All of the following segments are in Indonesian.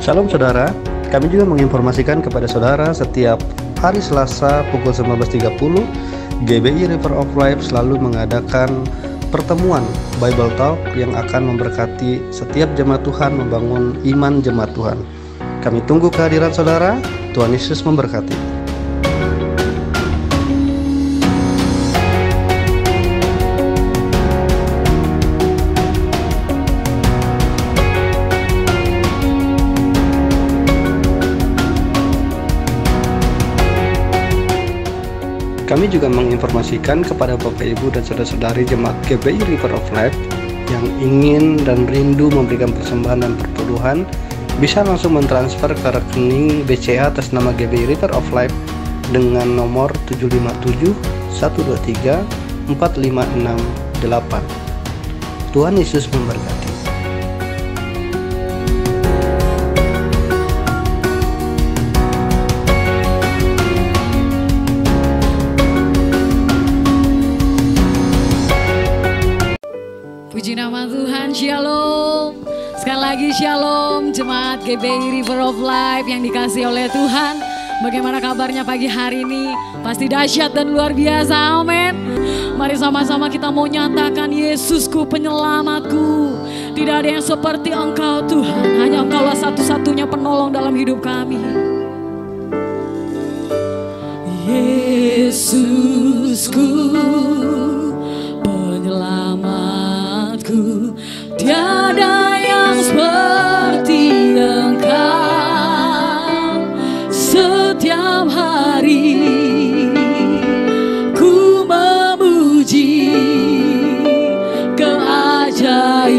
Shalom saudara, kami juga menginformasikan kepada saudara setiap hari Selasa pukul 19.30 GBI River of Life selalu mengadakan pertemuan Bible Talk yang akan memberkati setiap jemaat Tuhan membangun iman jemaat Tuhan. Kami tunggu kehadiran saudara. Tuhan Yesus memberkati. Kami juga menginformasikan kepada Bapak Ibu dan saudara-saudari jemaat GBI River of Life yang ingin dan rindu memberikan persembahan dan perpuluhan, bisa langsung mentransfer ke rekening BCA atas nama GBI River of Life dengan nomor 757 123 4568. Tuhan Yesus memberkati. Puji nama Tuhan, Shalom. Sekali lagi Shalom, jemaat GBI River of Life yang dikasihi oleh Tuhan. Bagaimana kabarnya pagi hari ini? Pasti dahsyat dan luar biasa, amin. Mari sama-sama kita mau nyatakan, Yesusku penyelamatku. Tidak ada yang seperti Engkau Tuhan, hanya Engkaulah satu-satunya penolong dalam hidup kami. Yesusku penyelamatku, tiada yang seperti Engkau. Setiap hari ku memuji keajaiban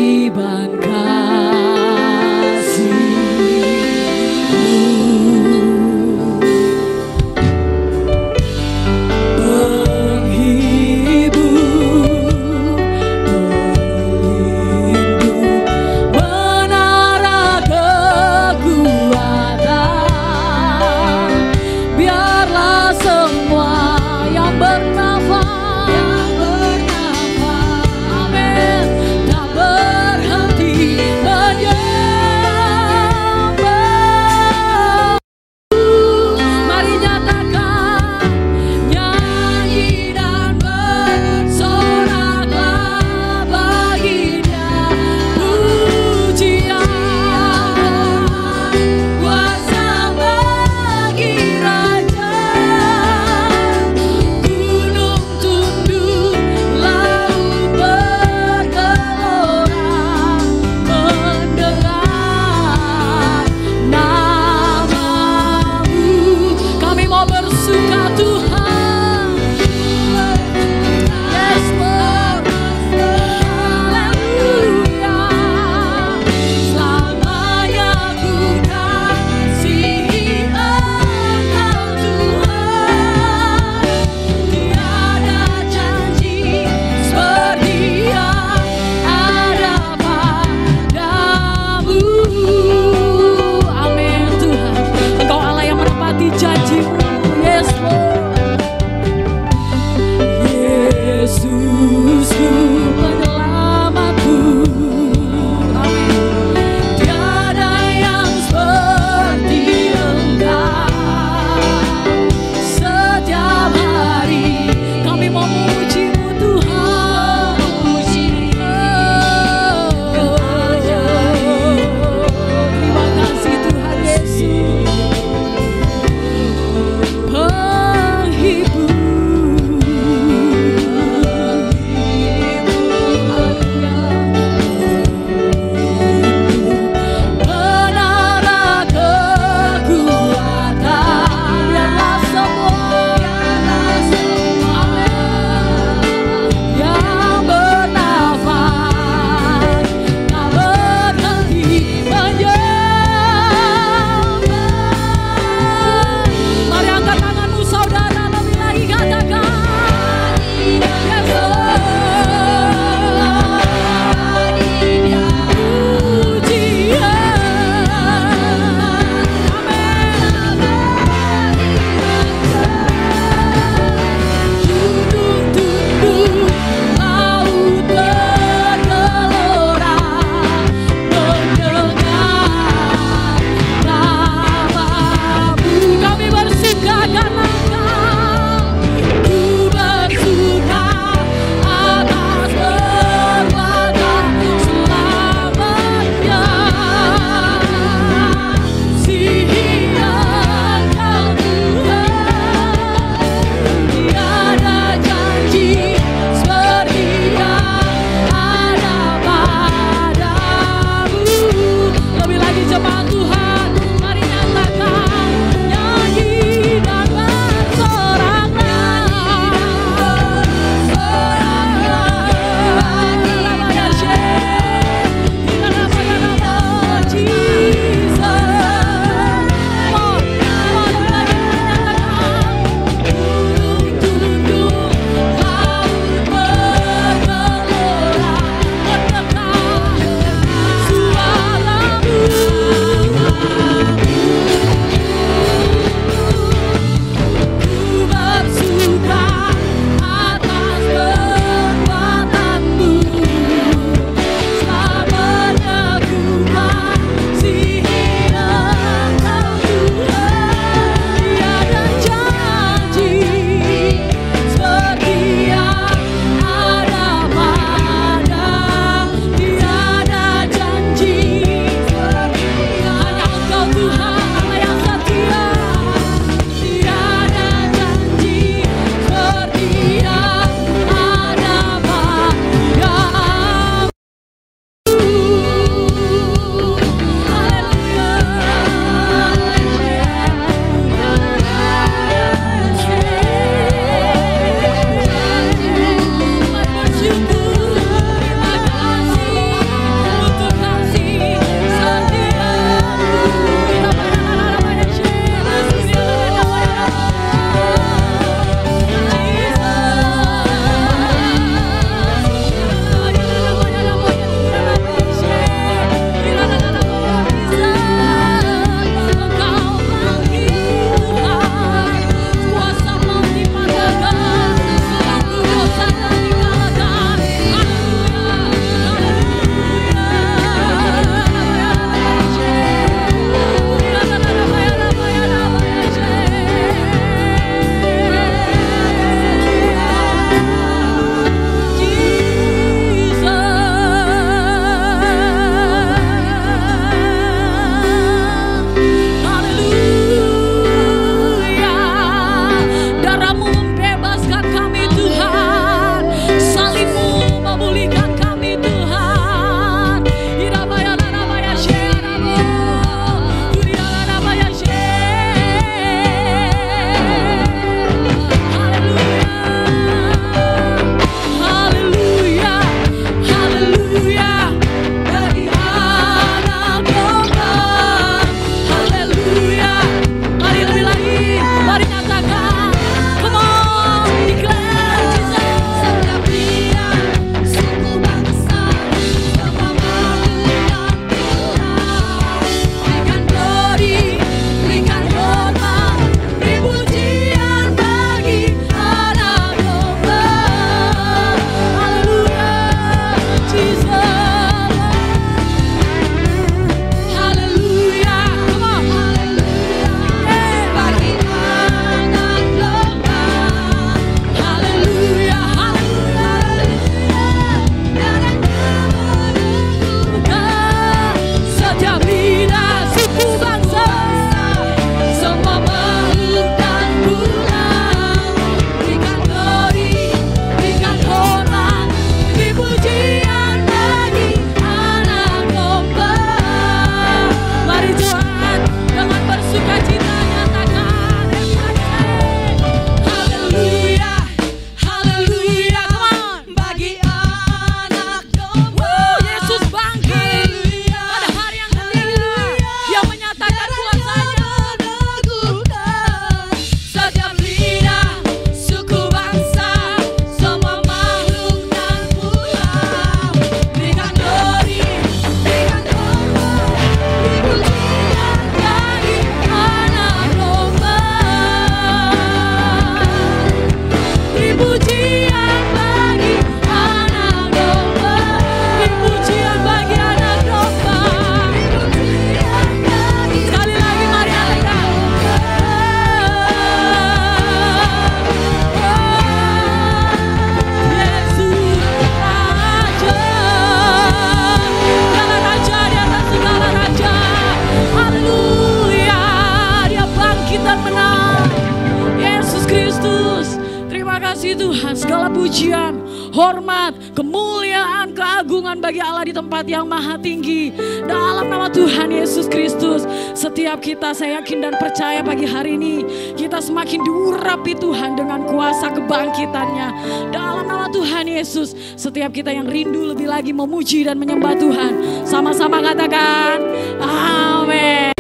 Kristus. Terima kasih Tuhan, segala pujian, hormat, kemuliaan, keagungan bagi Allah di tempat yang maha tinggi. Dalam nama Tuhan Yesus Kristus, setiap kita saya yakin dan percaya pagi hari ini kita semakin diurapi Tuhan dengan kuasa kebangkitannya. Dalam nama Tuhan Yesus, setiap kita yang rindu lebih lagi memuji dan menyembah Tuhan, sama-sama katakan amin.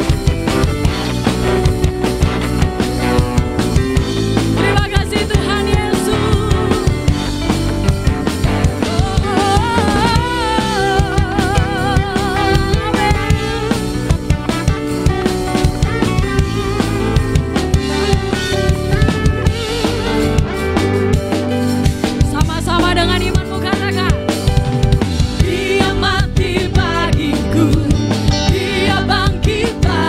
Dia mati bagiku, Dia bangkit bagiku.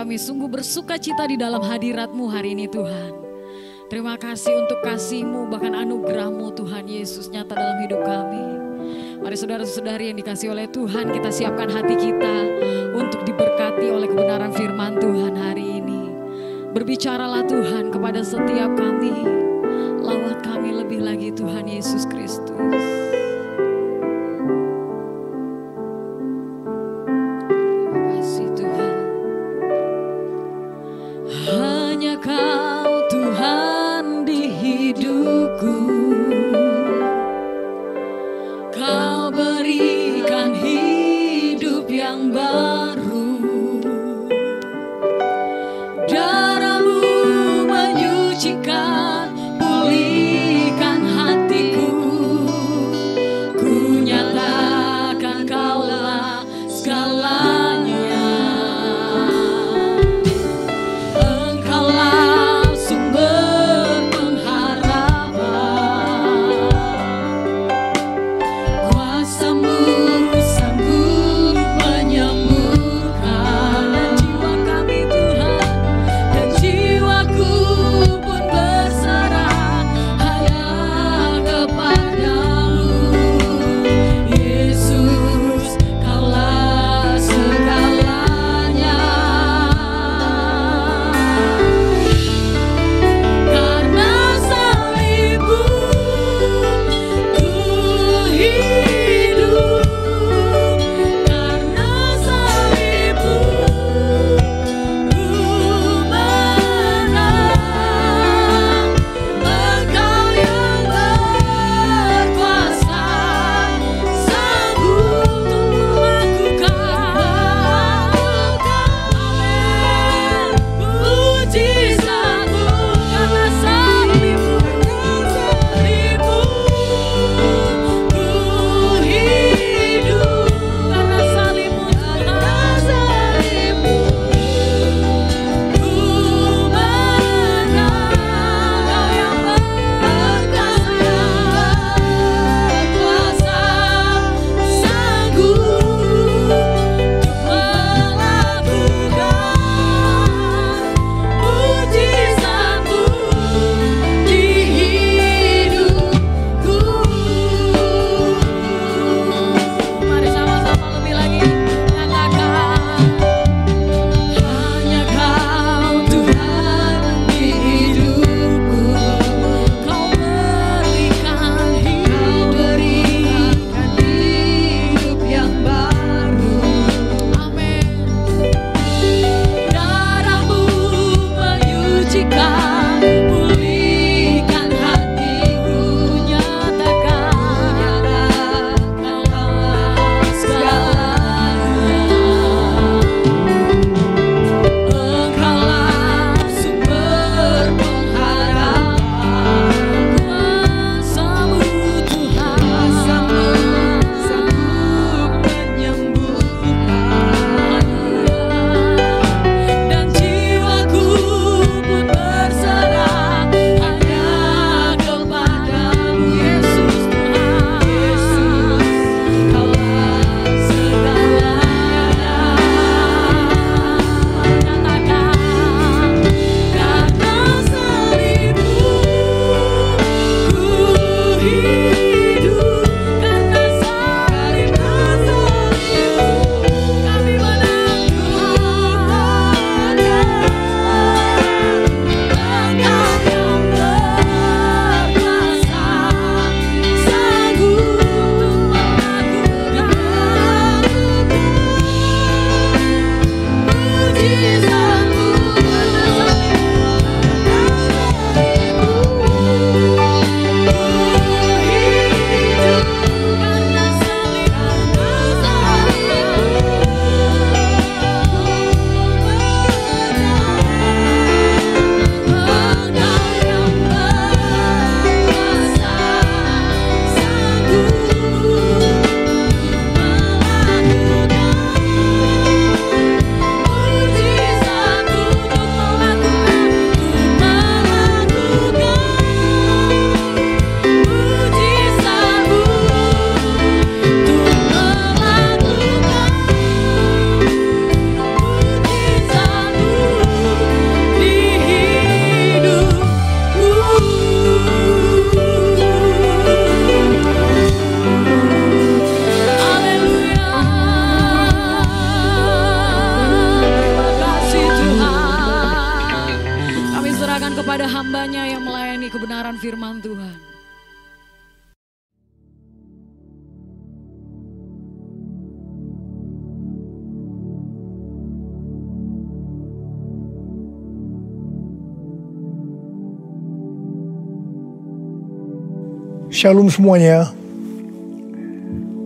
kami sungguh bersuka cita di dalam hadirat-Mu hari ini Tuhan. Terima kasih untuk kasih-Mu, bahkan anugerah-Mu Tuhan Yesus nyata dalam hidup kami. Mari saudara-saudari yang dikasih oleh Tuhan, kita siapkan hati kita untuk diberkati oleh kebenaran firman Tuhan hari ini. Berbicaralah Tuhan kepada setiap kami, lawat kami lebih lagi Tuhan Yesus Kristus. Hanya Kau Tuhan di hidupku, Kau berikan hidup yang baru. Darah-Mu menyucikan, pulihkan hatiku. Ku nyatakan Kaulah segalanya. Dan jiwaku pun berserah serahkan kepada hambanya yang melayani kebenaran firman Tuhan. Shalom semuanya.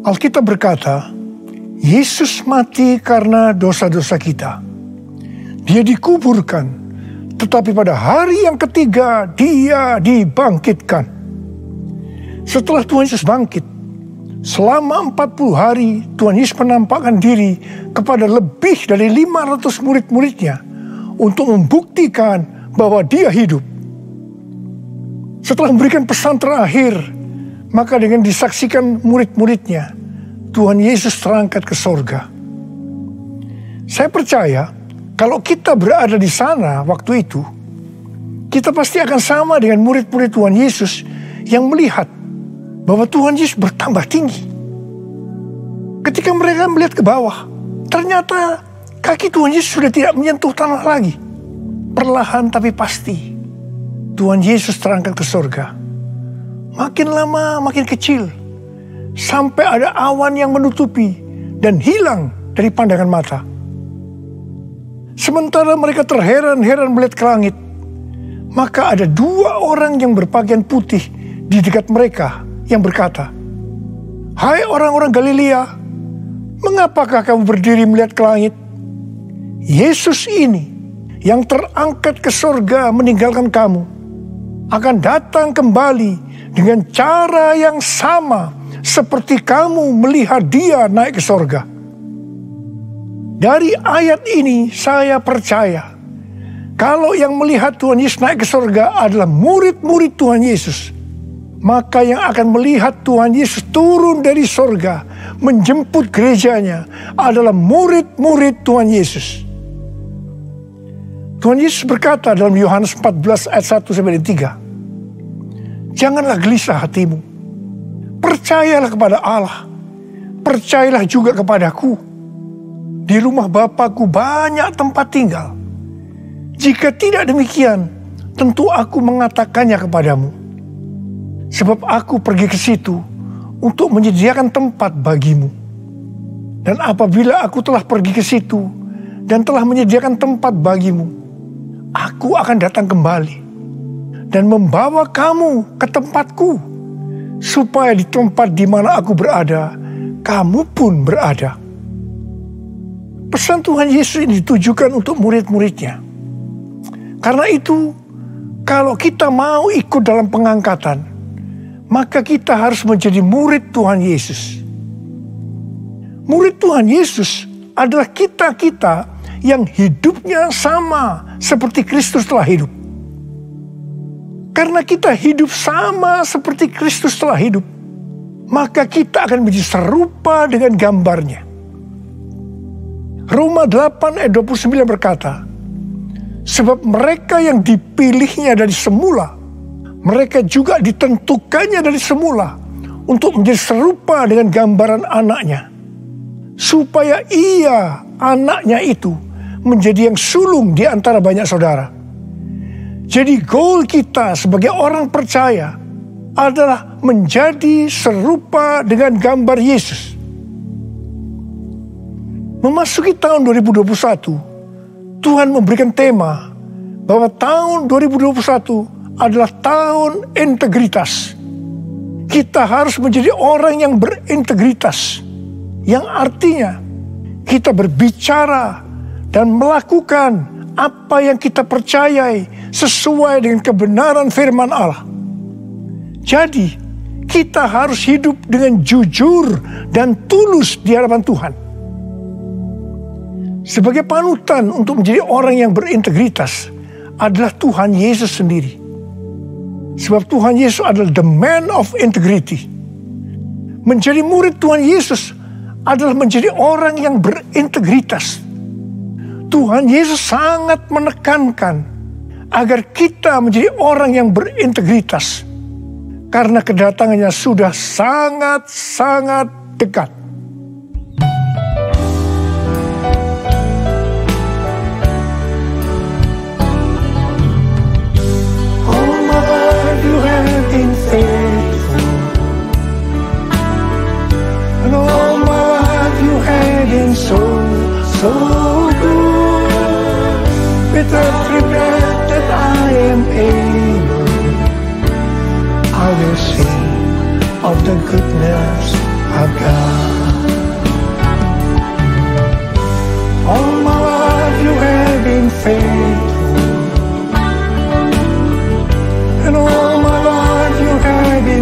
Alkitab berkata, Yesus mati karena dosa-dosa kita. Dia dikuburkan, tetapi pada hari yang ketiga dia dibangkitkan. Setelah Tuhan Yesus bangkit, selama 40 hari Tuhan Yesus menampakkan diri kepada lebih dari 500 murid-muridnya untuk membuktikan bahwa dia hidup. Setelah memberikan pesan terakhir, maka dengan disaksikan murid-muridnya, Tuhan Yesus terangkat ke sorga. Saya percaya, kalau kita berada di sana waktu itu, kita pasti akan sama dengan murid-murid Tuhan Yesus yang melihat bahwa Tuhan Yesus bertambah tinggi. Ketika mereka melihat ke bawah, ternyata kaki Tuhan Yesus sudah tidak menyentuh tanah lagi. Perlahan tapi pasti, Tuhan Yesus terangkat ke sorga. Makin lama makin kecil, sampai ada awan yang menutupi dan hilang dari pandangan mata. Sementara mereka terheran-heran melihat ke langit, maka ada 2 orang yang berpakaian putih di dekat mereka yang berkata, "Hai orang-orang Galilea, mengapakah kamu berdiri melihat ke langit? Yesus ini yang terangkat ke sorga meninggalkan kamu akan datang kembali dengan cara yang sama seperti kamu melihat dia naik ke sorga." Dari ayat ini saya percaya kalau yang melihat Tuhan Yesus naik ke sorga adalah murid-murid Tuhan Yesus, maka yang akan melihat Tuhan Yesus turun dari sorga menjemput gerejanya adalah murid-murid Tuhan Yesus. Tuhan Yesus berkata dalam Yohanes 14 ayat 1-3, "Janganlah gelisah hatimu. Percayalah kepada Allah. Percayalah juga kepadaku. Di rumah Bapa-Ku banyak tempat tinggal. Jika tidak demikian, tentu aku mengatakannya kepadamu. Sebab aku pergi ke situ untuk menyediakan tempat bagimu. Dan apabila aku telah pergi ke situ dan telah menyediakan tempat bagimu, aku akan datang kembali dan membawa kamu ke tempatku, supaya di tempat di mana aku berada, kamu pun berada." Pesan Tuhan Yesus ini ditujukan untuk murid-muridnya. Karena itu, kalau kita mau ikut dalam pengangkatan, maka kita harus menjadi murid Tuhan Yesus. Murid Tuhan Yesus adalah kita-kita yang hidupnya sama seperti Kristus telah hidup. Karena kita hidup sama seperti Kristus telah hidup, maka kita akan menjadi serupa dengan gambarnya. Roma 8 ayat 29 berkata, "Sebab mereka yang dipilihnya dari semula, mereka juga ditentukannya dari semula untuk menjadi serupa dengan gambaran anaknya, supaya ia, anaknya itu, menjadi yang sulung di antara banyak saudara." Jadi goal kita sebagai orang percaya adalah menjadi serupa dengan gambar Yesus. Memasuki tahun 2021, Tuhan memberikan tema bahwa tahun 2021 adalah tahun integritas. Kita harus menjadi orang yang berintegritas, yang artinya kita berbicara dan melakukan apa yang kita percayai sesuai dengan kebenaran firman Allah. Jadi, kita harus hidup dengan jujur dan tulus di hadapan Tuhan. Sebagai panutan untuk menjadi orang yang berintegritas adalah Tuhan Yesus sendiri. Sebab Tuhan Yesus adalah the man of integrity. Menjadi murid Tuhan Yesus adalah menjadi orang yang berintegritas. Tuhan Yesus sangat menekankan agar kita menjadi orang yang berintegritas, karena kedatangannya sudah sangat-sangat dekat.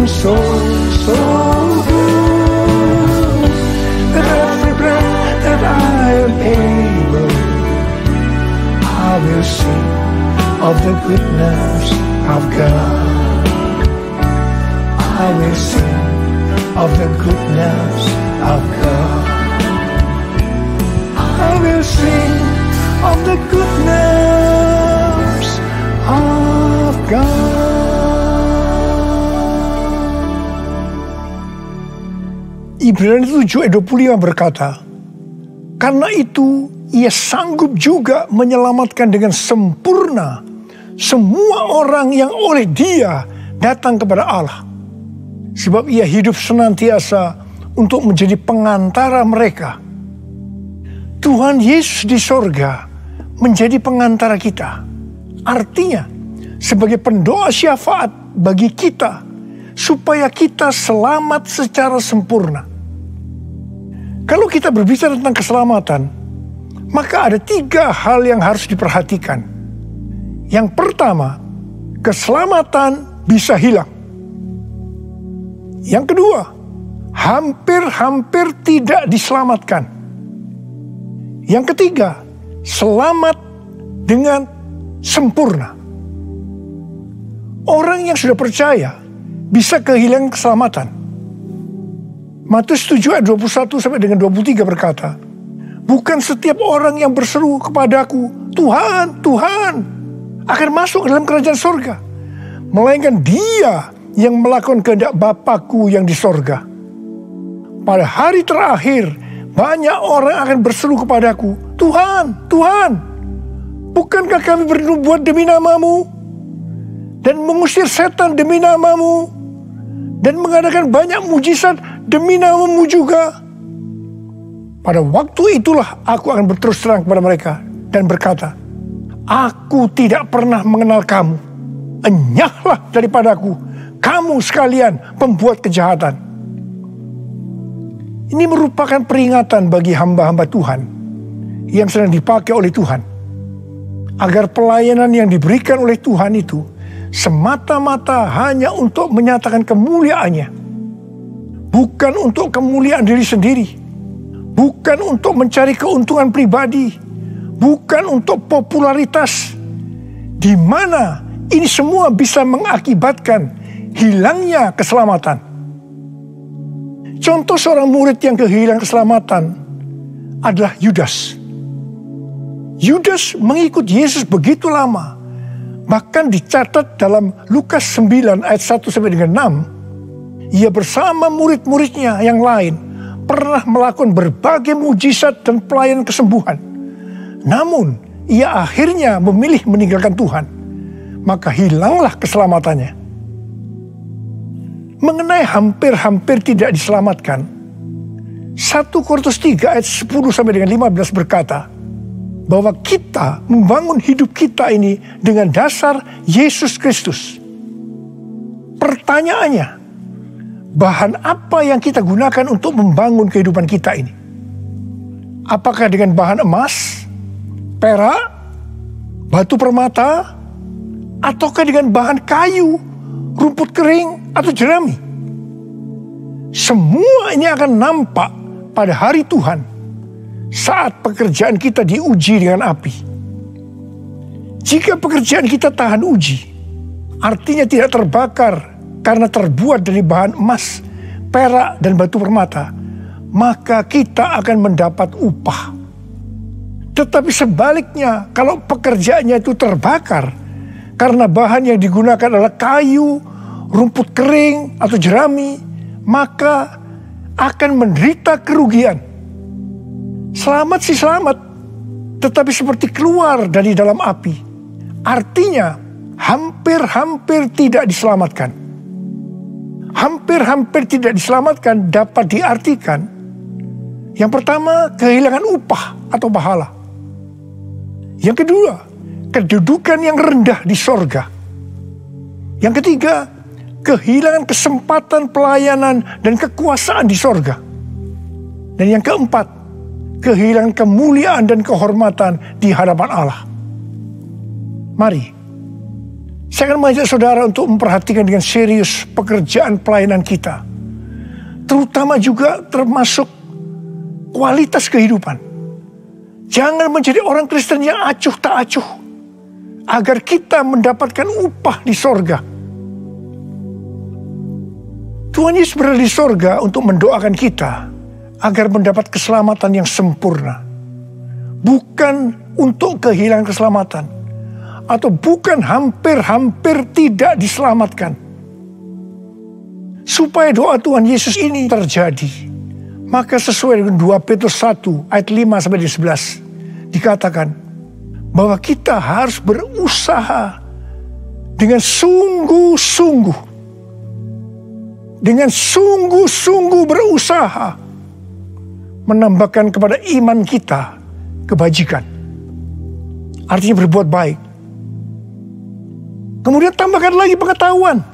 been so, so good. That every breath that I am able, I will sing of the goodness of God. I will sing of the goodness of God. I will sing of the goodness of God. Ibrani 7 ayat 25 berkata, karena itu ia sanggup juga menyelamatkan dengan sempurna semua orang yang oleh Dia datang kepada Allah. Sebab ia hidup senantiasa untuk menjadi pengantara mereka. Tuhan Yesus di sorga menjadi pengantara kita. Artinya, sebagai pendoa syafaat bagi kita, supaya kita selamat secara sempurna. Kalau kita berbicara tentang keselamatan, maka ada 3 hal yang harus diperhatikan. Yang pertama, keselamatan bisa hilang. Yang kedua, hampir-hampir tidak diselamatkan. Yang ketiga, selamat dengan sempurna. Orang yang sudah percaya bisa kehilangan keselamatan. Matius 7 ayat 21 sampai dengan 23 berkata, bukan setiap orang yang berseru kepadaku, Tuhan, Tuhan, akan masuk ke dalam kerajaan sorga, melainkan dia yang melakukan kehendak Bapa-Ku yang di sorga. Pada hari terakhir, banyak orang akan berseru kepadaku, Tuhan, Tuhan, bukankah kami bernubuat demi nama-Mu, dan mengusir setan demi nama-Mu, dan mengadakan banyak mujizat demi nama-Mu juga? Pada waktu itulah aku akan berterus terang kepada mereka dan berkata, aku tidak pernah mengenal kamu. Enyahlah daripadaku, kamu sekalian pembuat kejahatan. Ini merupakan peringatan bagi hamba-hamba Tuhan yang sedang dipakai oleh Tuhan, agar pelayanan yang diberikan oleh Tuhan itu semata-mata hanya untuk menyatakan kemuliaannya, bukan untuk kemuliaan diri sendiri, bukan untuk mencari keuntungan pribadi, bukan untuk popularitas, di mana ini semua bisa mengakibatkan hilangnya keselamatan. Contoh seorang murid yang kehilangan keselamatan adalah Yudas. Yudas mengikut Yesus begitu lama, bahkan dicatat dalam Lukas 9 ayat 1 sampai dengan 6, ia bersama murid-muridnya yang lain pernah melakukan berbagai mujizat dan pelayanan kesembuhan. Namun, ia akhirnya memilih meninggalkan Tuhan. Maka hilanglah keselamatannya. Mengenai hampir-hampir tidak diselamatkan, 1 Korintus 3 ayat 10 sampai dengan 15 berkata, bahwa kita membangun hidup kita ini dengan dasar Yesus Kristus. Pertanyaannya, bahan apa yang kita gunakan untuk membangun kehidupan kita ini? Apakah dengan bahan emas, perak, batu permata, ataukah dengan bahan kayu, rumput kering, atau jerami? Semua ini akan nampak pada hari Tuhan saat pekerjaan kita diuji dengan api. Jika pekerjaan kita tahan uji, artinya tidak terbakar karena terbuat dari bahan emas, perak, dan batu permata, maka kita akan mendapat upah. Tetapi sebaliknya, kalau pekerjaannya itu terbakar karena bahan yang digunakan adalah kayu, rumput kering, atau jerami, maka akan menderita kerugian. Selamat sih selamat, tetapi seperti keluar dari dalam api. Artinya, hampir-hampir tidak diselamatkan. Hampir-hampir tidak diselamatkan dapat diartikan, yang pertama, kehilangan upah atau pahala. Yang kedua, kedudukan yang rendah di sorga. Yang ketiga, kehilangan kesempatan pelayanan dan kekuasaan di sorga. Dan yang keempat, kehilangan kemuliaan dan kehormatan di hadapan Allah. Mari, Saya akan mengajak saudara untuk memperhatikan dengan serius pekerjaan pelayanan kita. Terutama juga termasuk kualitas kehidupan. Jangan menjadi orang Kristen yang acuh tak acuh. Agar kita mendapatkan upah di sorga. Tuhan Yesus berada di sorga untuk mendoakan kita agar mendapat keselamatan yang sempurna. Bukan untuk kehilangan keselamatan. Atau bukan hampir-hampir tidak diselamatkan. Supaya doa Tuhan Yesus ini terjadi, maka sesuai dengan 2 Petrus 1 ayat 5-11 dikatakan bahwa kita harus berusaha dengan sungguh-sungguh. Dengan sungguh-sungguh berusaha menambahkan kepada iman kita kebajikan. Artinya berbuat baik. Kemudian tambahkan lagi pengetahuan.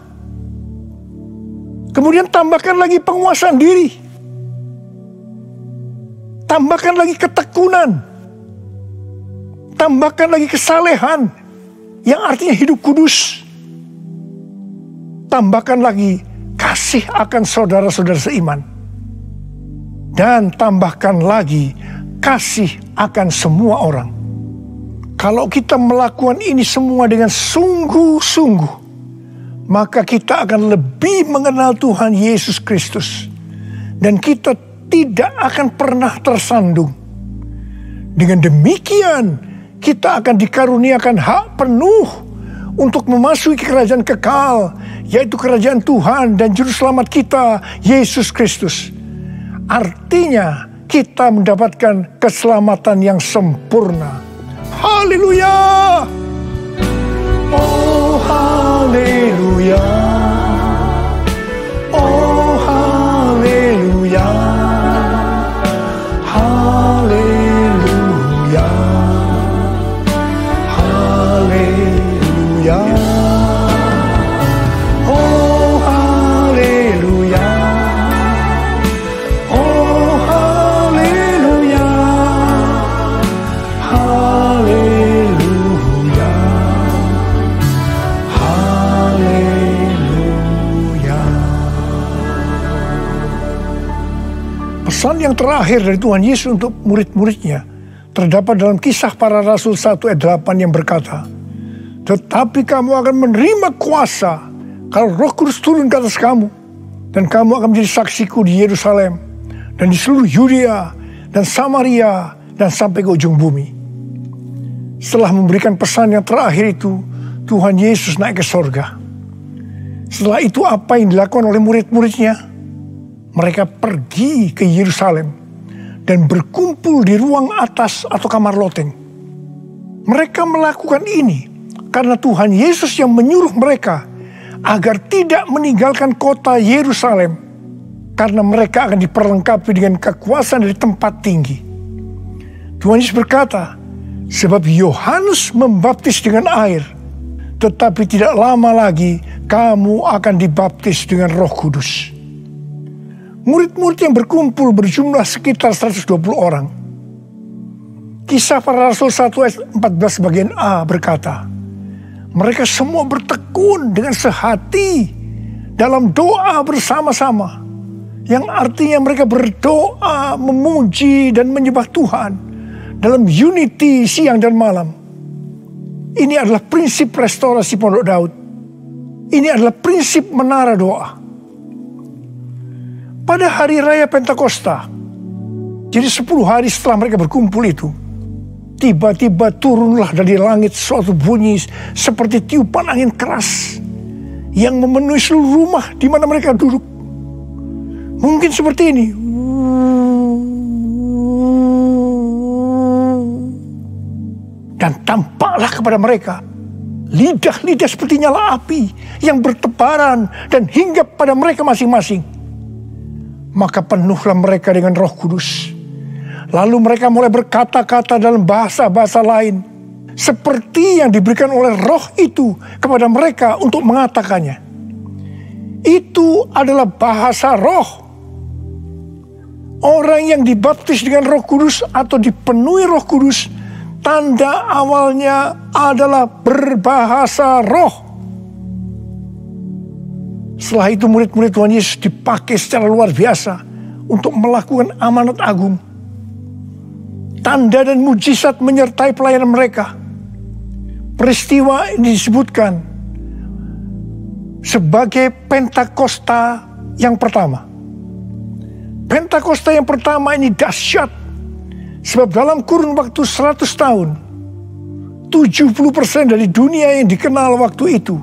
Kemudian tambahkan lagi penguasaan diri. Tambahkan lagi ketekunan. Tambahkan lagi kesalehan. Yang artinya hidup kudus. Tambahkan lagi kasih akan saudara-saudara seiman. Dan tambahkan lagi kasih akan semua orang. Kalau kita melakukan ini semua dengan sungguh-sungguh, maka kita akan lebih mengenal Tuhan Yesus Kristus. Dan kita tidak akan pernah tersandung. Dengan demikian, kita akan dikaruniakan hak penuh untuk memasuki kerajaan kekal, yaitu kerajaan Tuhan dan Juru Selamat kita, Yesus Kristus. Artinya, kita mendapatkan keselamatan yang sempurna. Haleluya! Oh haleluya! Oh haleluya! Haleluya! Haleluya! Oh haleluya! Oh haleluya! Haleluya. Haleluya. Pesan yang terakhir dari Tuhan Yesus untuk murid-muridnya terdapat dalam Kisah Para Rasul 1 ayat 8 yang berkata, "Tetapi kamu akan menerima kuasa kalau Roh Kudus turun ke atas kamu, dan kamu akan menjadi saksiku di Yerusalem dan di seluruh Yudea dan Samaria dan sampai ke ujung bumi." Setelah memberikan pesan yang terakhir itu, Tuhan Yesus naik ke sorga. Setelah itu apa yang dilakukan oleh murid-muridnya? Mereka pergi ke Yerusalem dan berkumpul di ruang atas atau kamar loteng. Mereka melakukan ini karena Tuhan Yesus yang menyuruh mereka agar tidak meninggalkan kota Yerusalem, karena mereka akan diperlengkapi dengan kekuasaan dari tempat tinggi. Tuhan Yesus berkata, sebab Yohanes membaptis dengan air, tetapi tidak lama lagi kamu akan dibaptis dengan Roh Kudus. Murid-murid yang berkumpul berjumlah sekitar 120 orang. Kisah Para Rasul 1 ayat 14 bagian A berkata, mereka semua bertekun dengan sehati dalam doa bersama-sama. Yang artinya mereka berdoa, memuji dan menyembah Tuhan dalam unity siang dan malam. Ini adalah prinsip restorasi Pondok Daud. Ini adalah prinsip menara doa. Pada hari raya Pentakosta, jadi 10 hari setelah mereka berkumpul itu, tiba-tiba turunlah dari langit suatu bunyi seperti tiupan angin keras yang memenuhi seluruh rumah di mana mereka duduk. Mungkin seperti ini. Dan tampaklah kepada mereka lidah-lidah seperti nyala api yang bertebaran dan hinggap pada mereka masing-masing. Maka penuhlah mereka dengan Roh Kudus. Lalu mereka mulai berkata-kata dalam bahasa-bahasa lain, seperti yang diberikan oleh Roh itu kepada mereka untuk mengatakannya. Itu adalah bahasa Roh. Orang yang dibaptis dengan Roh Kudus atau dipenuhi Roh Kudus, tanda awalnya adalah berbahasa roh. Setelah itu murid-murid Tuhan Yesus dipakai secara luar biasa untuk melakukan amanat agung. Tanda dan mujizat menyertai pelayanan mereka. Peristiwa ini disebutkan sebagai Pentakosta yang pertama. Pentakosta yang pertama ini dahsyat. Sebab dalam kurun waktu 100 tahun, 70% dari dunia yang dikenal waktu itu,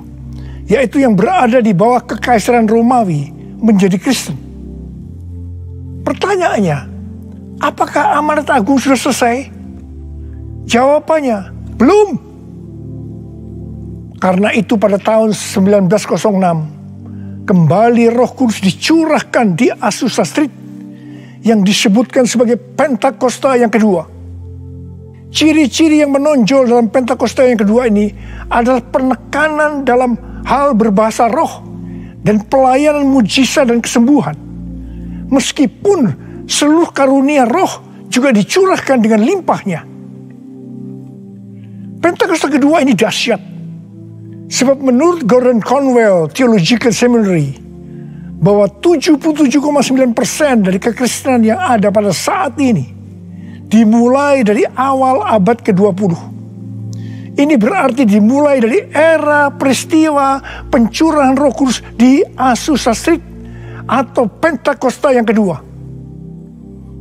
yaitu yang berada di bawah kekaisaran Romawi, menjadi Kristen. Pertanyaannya, apakah amanat agung sudah selesai? Jawabannya, belum. Karena itu pada tahun 1906, kembali Roh Kudus dicurahkan di Azusa Street, yang disebutkan sebagai Pentakosta yang kedua. Ciri-ciri yang menonjol dalam Pentakosta yang kedua ini adalah penekanan dalam hal berbahasa roh dan pelayanan mujizat dan kesembuhan. Meskipun seluruh karunia roh juga dicurahkan dengan limpahnya. Pentakosta kedua ini dahsyat. Sebab menurut Gordon Conwell Theological Seminary, bahwa 77,9% dari kekristenan yang ada pada saat ini dimulai dari awal abad ke-20. Ini berarti dimulai dari era peristiwa pencurahan Roh Kudus di Azusa Street atau Pentakosta yang kedua.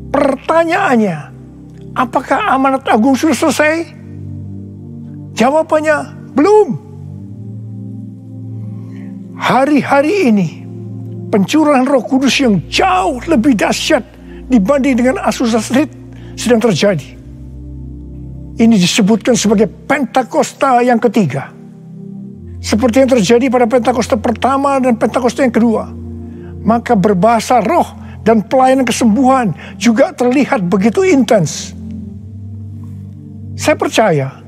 Pertanyaannya, apakah amanat agung sudah selesai? Jawabannya, belum. Hari-hari ini pencurahan Roh Kudus yang jauh lebih dahsyat dibanding dengan Azusa Street sedang terjadi. Ini disebutkan sebagai Pentakosta yang ketiga. Seperti yang terjadi pada Pentakosta pertama dan Pentakosta yang kedua. Maka berbahasa roh dan pelayanan kesembuhan juga terlihat begitu intens. Saya percaya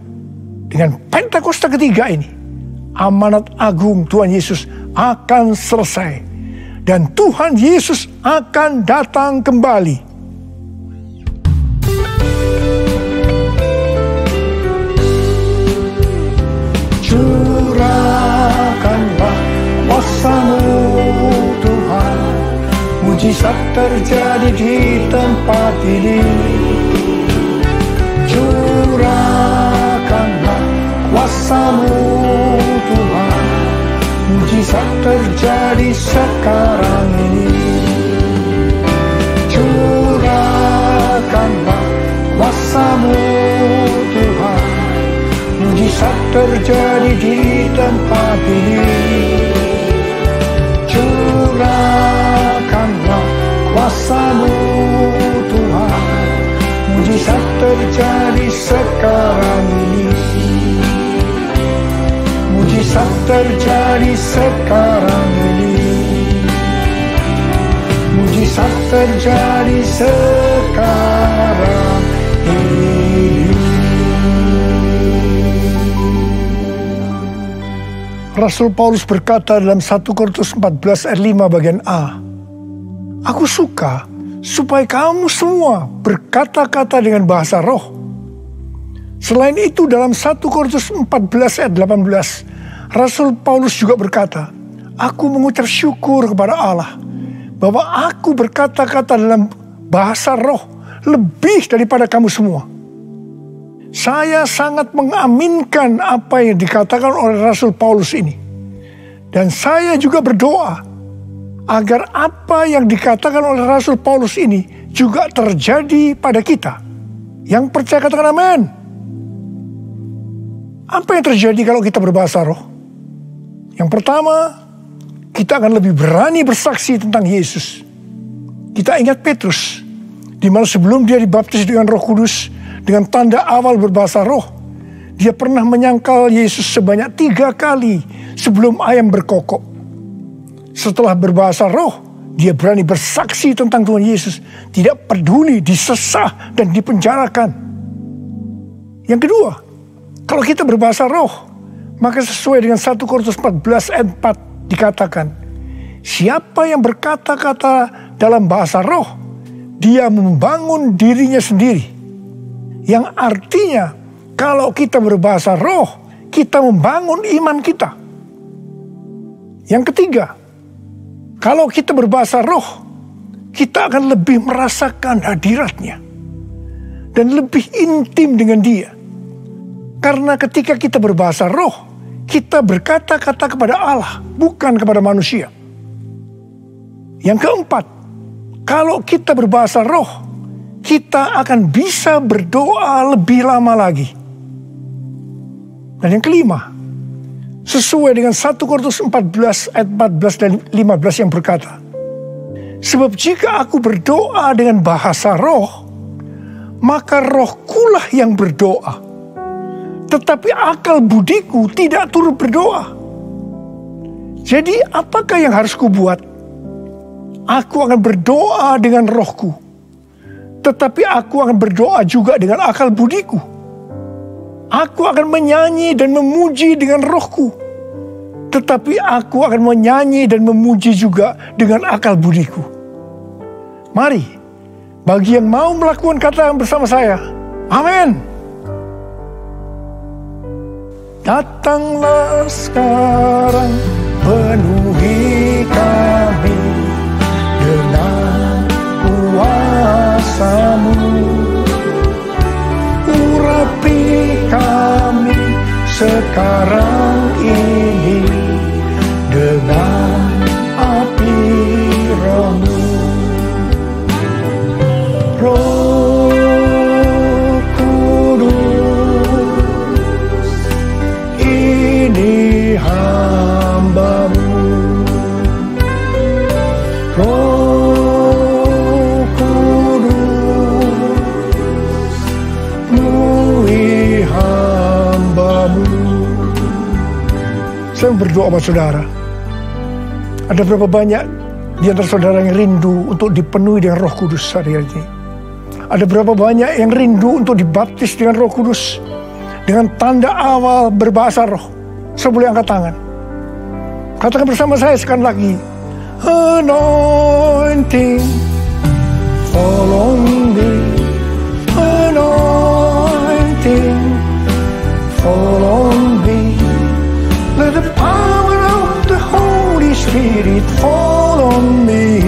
dengan Pentakosta ketiga ini, amanat agung Tuhan Yesus akan selesai. Dan Tuhan Yesus akan datang kembali. Curahkanlah kuasa-Mu Tuhan, mujizat terjadi di tempat ini. Curahkanlah kuasa-Mu Tuhan, mujizat terjadi sekarang ini. Curahkanlah kuasa-Mu Tuhan, mujizat terjadi di tempat ini. Curahkanlah kuasa-Mu Tuhan, mujizat terjadi sekarang ini. Mujizat terjadi sekarang ini. Mujizat terjadi sekarang ini. Rasul Paulus berkata dalam 1 Korintus 14 ayat 5 bagian A, "Aku suka supaya kamu semua berkata-kata dengan bahasa roh." Selain itu dalam 1 Korintus 14 ayat 18, Rasul Paulus juga berkata, "Aku mengucap syukur kepada Allah bahwa aku berkata-kata dalam bahasa roh lebih daripada kamu semua." Saya sangat mengaminkan apa yang dikatakan oleh Rasul Paulus ini. Dan saya juga berdoa agar apa yang dikatakan oleh Rasul Paulus ini juga terjadi pada kita. Yang percaya katakan amin. Apa yang terjadi kalau kita berbahasa roh? Yang pertama, kita akan lebih berani bersaksi tentang Yesus. Kita ingat Petrus, di mana sebelum dia dibaptis dengan Roh Kudus, dengan tanda awal berbahasa roh, dia pernah menyangkal Yesus sebanyak 3 kali sebelum ayam berkokok. Setelah berbahasa roh, dia berani bersaksi tentang Tuhan Yesus, tidak peduli disesah dan dipenjarakan. Yang kedua, kalau kita berbahasa roh, maka sesuai dengan 1 Korintus 14 ayat 4 dikatakan, siapa yang berkata-kata dalam bahasa roh, dia membangun dirinya sendiri. Yang artinya, kalau kita berbahasa roh, kita membangun iman kita. Yang ketiga, Kalau kita berbahasa roh, kita akan lebih merasakan hadiratnya dan lebih intim dengan dia. Karena ketika kita berbahasa roh, kita berkata-kata kepada Allah, bukan kepada manusia. Yang keempat, kalau kita berbahasa roh, kita akan bisa berdoa lebih lama lagi. Dan yang kelima, sesuai dengan 1 Korintus 14 ayat 14 dan 15 yang berkata, sebab jika aku berdoa dengan bahasa roh, maka rohkulah yang berdoa. Tetapi akal budiku tidak turut berdoa. Jadi apakah yang harus kubuat? Aku akan berdoa dengan rohku. Tetapi aku akan berdoa juga dengan akal budiku. Aku akan menyanyi dan memuji dengan rohku. Tetapi aku akan menyanyi dan memuji juga dengan akal budiku. Mari, bagi yang mau melakukan kata bersama saya, amin. Datanglah sekarang, penuhi kami dengan kuasa-Mu. Urapi kami sekarang ini dengan api Roh-Mu. Roh Kudus, ini hamba-Mu. Roh Kudus, penuhi hamba-Mu. Saya berdoa buat saudara. Ada berapa banyak di antara saudara yang rindu untuk dipenuhi dengan Roh Kudus hari ini? Ada berapa banyak yang rindu untuk dibaptis dengan Roh Kudus, dengan tanda awal berbahasa roh? Saya boleh angkat tangan. Katakan bersama saya sekali lagi. Anointing, fall on me. Anointing, fall on me. Let the power of the Holy Spirit fall on me.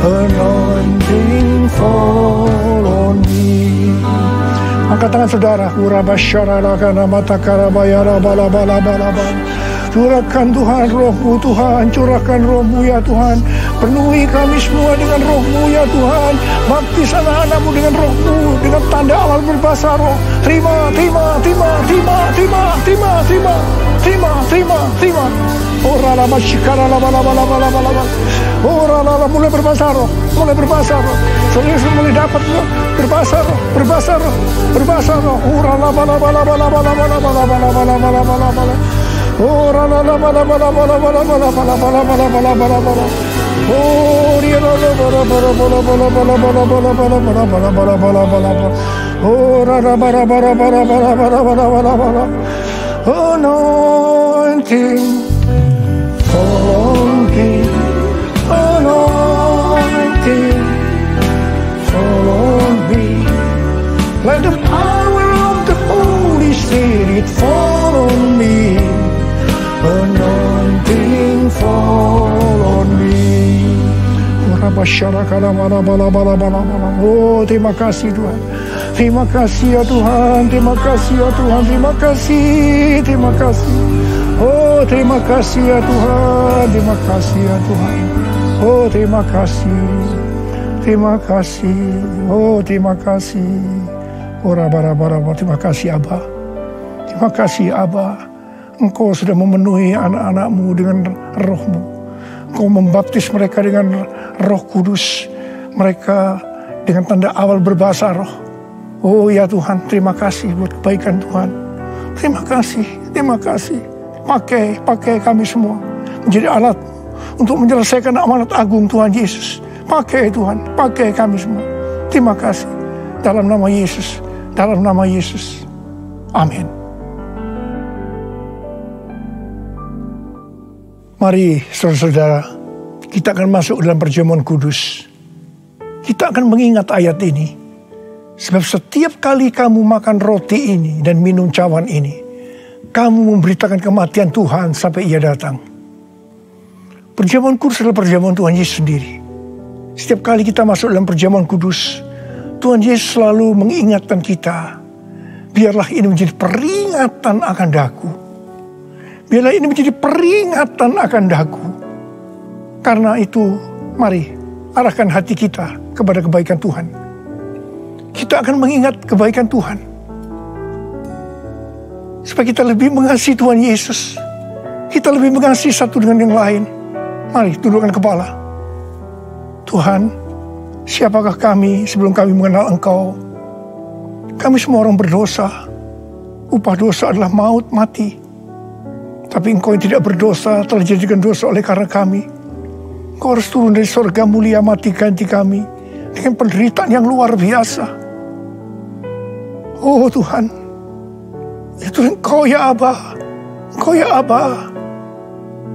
Anointing, fall on me. Angkat tangan saudara. Urabasyaralakana matakarabaya bala-bala-bala-bala. Curahkan Tuhan Roh-Mu, Tuhan. Curahkan Roh-Mu ya Tuhan. Penuhi kami semua dengan Roh-Mu ya Tuhan. Baptis anak-anak-Mu dengan Roh-Mu, dengan tanda awal berbahasa roh. Terima, terima, terima, terima, terima, terima, terima, terima, terima, terima. Ora la masyikara la bala bala bala bala bala. Ora la mulai berbahasa roh, mulai berbahasa roh. Saudara mulai dapat berbahasa roh, berbahasa roh, berbahasa roh. Ora la bala bala bala bala bala bala bala bala bala bala bala. Ora la bala bala bala bala bala bala bala bala bala bala bala. Oh dia la bala bala bala bala bala bala bala bala bala bala bala bala bala. Ora la bala bala bala bala bala bala bala bala. Anointing, fall on me. Anointing, fall on me. Let the power of the Holy Spirit fall on me. Anointing, fall on me. Oh, terima kasih Tuhan. Terima kasih ya Tuhan. Terima kasih ya Tuhan. Terima kasih. Terima kasih. Oh, terima kasih ya Tuhan. Terima kasih ya Tuhan. Oh, terima kasih. Terima kasih. Oh, terima kasih. Oh, raba-raba-raba. Terima kasih Abba. Terima kasih Abba. Engkau sudah memenuhi anak-anak-Mu dengan Roh-Mu. Engkau membaptis mereka dengan Roh Kudus. Mereka dengan tanda awal berbahasa roh. Oh ya Tuhan, terima kasih buat kebaikan Tuhan. Terima kasih, terima kasih. Pakai kami semua menjadi alat untuk menyelesaikan amanat agung Tuhan Yesus. Pakai Tuhan, pakai kami semua. Terima kasih. Dalam nama Yesus, dalam nama Yesus. Amin. Mari saudara-saudara, kita akan masuk dalam perjamuan kudus. Kita akan mengingat ayat ini. Sebab setiap kali kamu makan roti ini dan minum cawan ini, kamu memberitakan kematian Tuhan sampai Ia datang. Perjamuan kudus adalah perjamuan Tuhan Yesus sendiri. Setiap kali kita masuk dalam perjamuan kudus, Tuhan Yesus selalu mengingatkan kita, biarlah ini menjadi peringatan akan daku. Biarlah ini menjadi peringatan akan daku. Karena itu, mari arahkan hati kita kepada kebaikan Tuhan. Kita akan mengingat kebaikan Tuhan. Supaya kita lebih mengasihi Tuhan Yesus. Kita lebih mengasihi satu dengan yang lain. Mari tundukkan kepala. Tuhan, siapakah kami sebelum kami mengenal Engkau? Kami semua orang berdosa. Upah dosa adalah maut, mati. Tapi Engkau yang tidak berdosa telah dijadikan dosa oleh karena kami. Engkau harus turun dari surga mulia, mati ganti kami dengan penderitaan yang luar biasa. Oh Tuhan, itu Engkau ya Aba. Engkau ya Aba.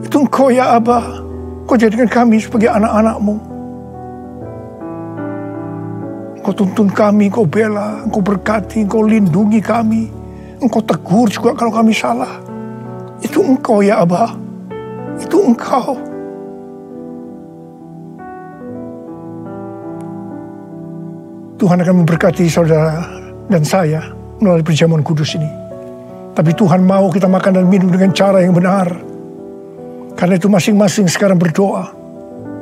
Itu Engkau ya Aba. Engkau jadikan kami sebagai anak-anak-Mu. Engkau tuntun kami, Engkau bela, Engkau berkati, Engkau lindungi kami. Engkau tegur juga kalau kami salah. Itu Engkau ya Aba. Itu Engkau. Tuhan akan memberkati saudara dan saya melalui perjamuan kudus ini. Tapi Tuhan mau kita makan dan minum dengan cara yang benar. Karena itu masing-masing sekarang berdoa.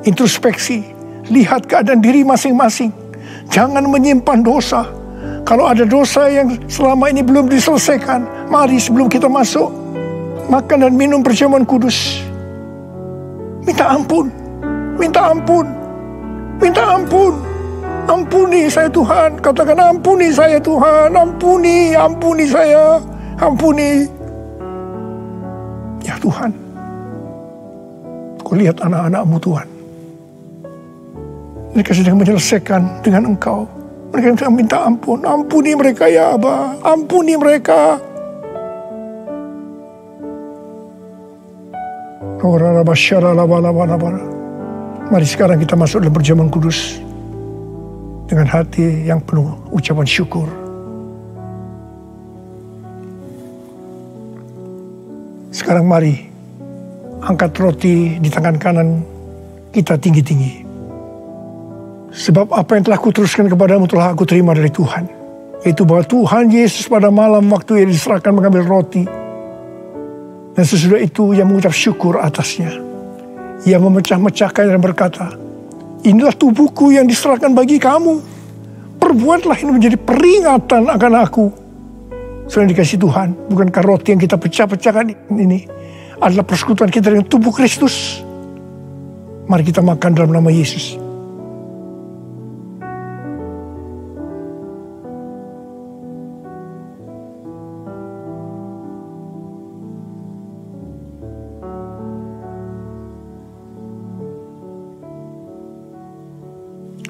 Introspeksi. Lihat keadaan diri masing-masing. Jangan menyimpan dosa. Kalau ada dosa yang selama ini belum diselesaikan, mari sebelum kita masuk makan dan minum perjamuan kudus, minta ampun. Minta ampun. Minta ampun. Ampuni saya Tuhan. Katakan ampuni saya Tuhan. Ampuni saya. Ampuni. Ya Tuhan, Kau lihat anak-anak-Mu Tuhan. Mereka sedang menyelesaikan dengan Engkau. Mereka sedang minta ampun. Ampuni mereka ya Aba. Ampuni mereka. Mari sekarang kita masuk dalam perjamuan kudus dengan hati yang penuh ucapan syukur. Sekarang mari angkat roti di tangan kanan kita tinggi-tinggi. Sebab apa yang telah kuteruskan kepadamu telah aku terima dari Tuhan. Yaitu bahwa Tuhan Yesus pada malam waktu ia diserahkan mengambil roti. Dan sesudah itu ia mengucap syukur atasnya. Ia memecah-mecahkan dan berkata, inilah tubuhku yang diserahkan bagi kamu. Perbuatlah ini menjadi peringatan akan aku. Selain dikasih Tuhan, bukankah roti yang kita pecah-pecahkan ini adalah persekutuan kita dengan tubuh Kristus? Mari kita makan dalam nama Yesus.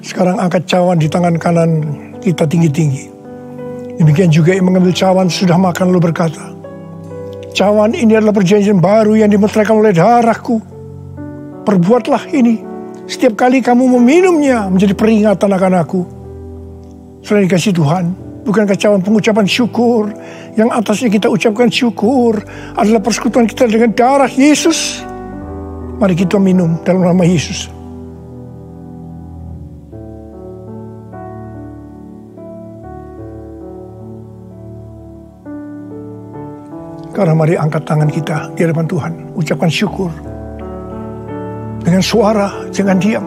Sekarang angkat cawan di tangan kanan kita tinggi-tinggi. Demikian juga yang mengambil cawan sudah makan lalu berkata, cawan ini adalah perjanjian baru yang dimeteraikan oleh darahku. Perbuatlah ini setiap kali kamu meminumnya menjadi peringatan akan aku. Selain dikasih Tuhan, bukankah cawan pengucapan syukur yang atasnya kita ucapkan syukur adalah persekutuan kita dengan darah Yesus? Mari kita minum dalam nama Yesus. Karena mari angkat tangan kita di hadapan Tuhan. Ucapkan syukur. Dengan suara, jangan diam.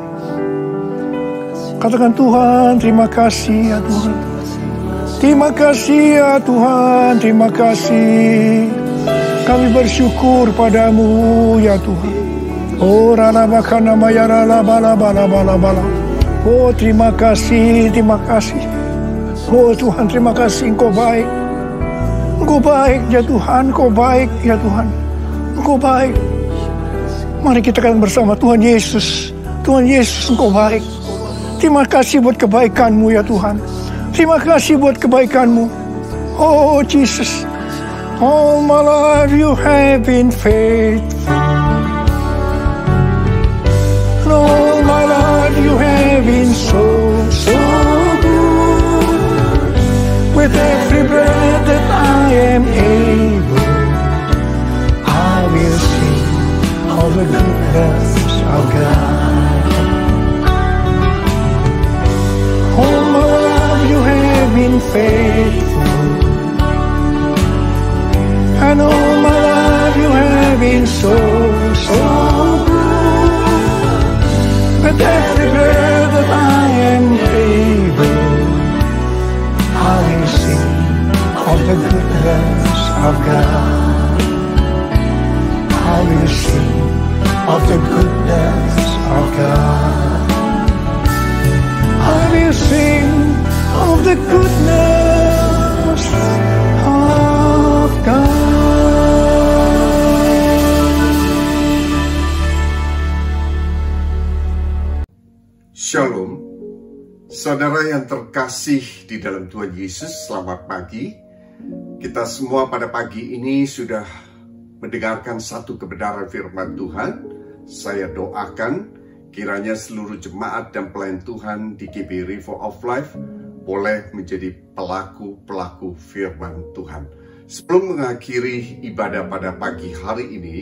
Katakan Tuhan, terima kasih ya Tuhan. Terima kasih ya Tuhan, terima kasih. Kami bersyukur padamu ya Tuhan. Oh ralabakana mayarala bala bala bala bala. Oh terima kasih, terima kasih. Oh Tuhan, terima kasih, Engkau baik. Engkau baik ya Tuhan, Engkau baik ya Tuhan. Engkau baik. Mari kita katakan bersama, Tuhan Yesus. Tuhan Yesus, Engkau baik. Terima kasih buat kebaikan-Mu ya Tuhan. Terima kasih buat kebaikan-Mu. Oh Jesus. All my life you have been faithful. All my life you have been so good. With every breath that I am able, I will sing all the goodness of God. All my life you have been faithful, and all my life you have been so good. But everywhere that I am able, I will sing of the goodness of God. I will sing of the goodness of God. I will sing of the goodness of God. Shalom, saudara yang terkasih di dalam Tuhan Yesus, selamat pagi. Kita semua pada pagi ini sudah mendengarkan satu kebenaran firman Tuhan. Saya doakan kiranya seluruh jemaat dan pelayan Tuhan di GB River of Life boleh menjadi pelaku-pelaku firman Tuhan. Sebelum mengakhiri ibadah pada pagi hari ini,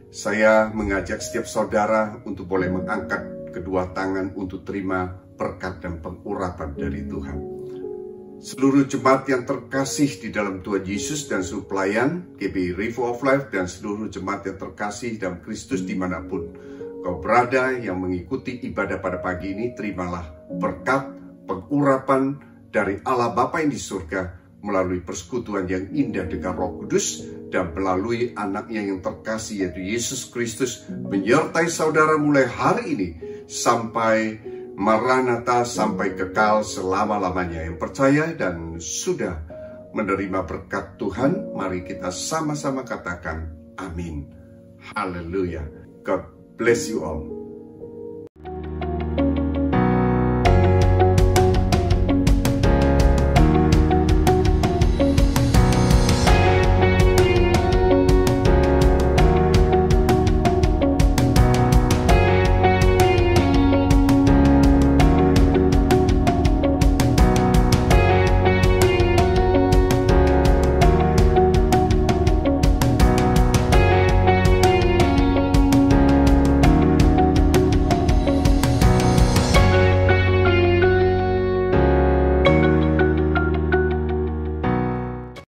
saya mengajak setiap saudara untuk boleh mengangkat kedua tangan untuk terima berkat dan pengurapan dari Tuhan. Seluruh jemaat yang terkasih di dalam Tuhan Yesus dan seluruh pelayan GB River of Life dan seluruh jemaat yang terkasih dalam Kristus dimanapun kau berada yang mengikuti ibadah pada pagi ini, terimalah berkat pengurapan dari Allah Bapa yang di surga melalui persekutuan yang indah dengan Roh Kudus dan melalui anaknya yang terkasih yaitu Yesus Kristus menyertai saudara mulai hari ini sampai Maranatha, sampai kekal selama-lamanya. Yang percaya dan sudah menerima berkat Tuhan, mari kita sama-sama katakan amin. Haleluya. God bless you all.